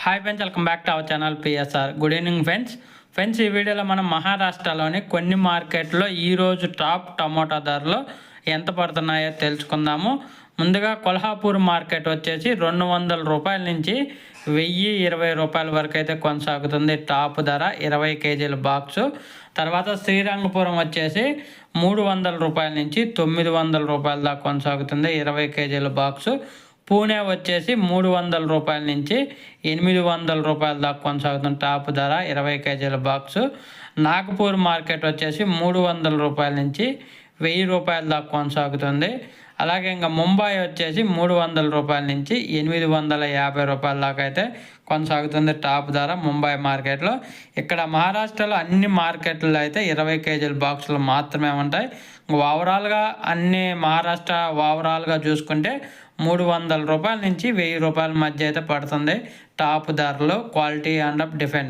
Hi friends, welcome back to our channel PSR. Good evening friends ఈ వీడియోలో మనం మహారాష్ట్రలోని కొన్ని మార్కెట్లో ఈరోజు టాప్ టమోటా ధరలు ఎంత పడుతున్నాయో తెలుసుకుందాము. ముందుగా కొల్హాపూర్ మార్కెట్ వచ్చేసి 200 రూపాయల నుంచి 1020 రూపాయల వరకు అయితే కొనసాగుతుంది టాప్ ధర 20 కేజీల బాక్సు. తర్వాత శ్రీరంగపురం వచ్చేసి 300 రూపాయల నుంచి 900 రూపాయల దాకా కొనసాగుతుంది 20 కేజీల బాక్సు. పూణే వచ్చేసి 300 రూపాయల నుంచి 800 రూపాయల దాకా కొనసాగుతుంది టాప్ ధర 20 కేజీల బాక్సు. నాగపూర్ మార్కెట్ వచ్చేసి 300 రూపాయల నుంచి 1000 రూపాయల దాకా కొనసాగుతుంది. అలాగే ఇంకా ముంబై వచ్చేసి 300 రూపాయల నుంచి 850 రూపాయల దాకా అయితే కొనసాగుతుంది టాప్ ధర ముంబై మార్కెట్లో. ఇక్కడ మహారాష్ట్రలో అన్ని మార్కెట్లో అయితే 20 కేజీల బాక్సులు మాత్రమే ఉంటాయి. ఓవరాల్గా అన్ని మహారాష్ట్ర ఓవరాల్గా చూసుకుంటే 300 రూపాయల నుంచి 1000 రూపాయల మధ్య అయితే పడుతుంది టాప్ ధరలో. Quality and defence.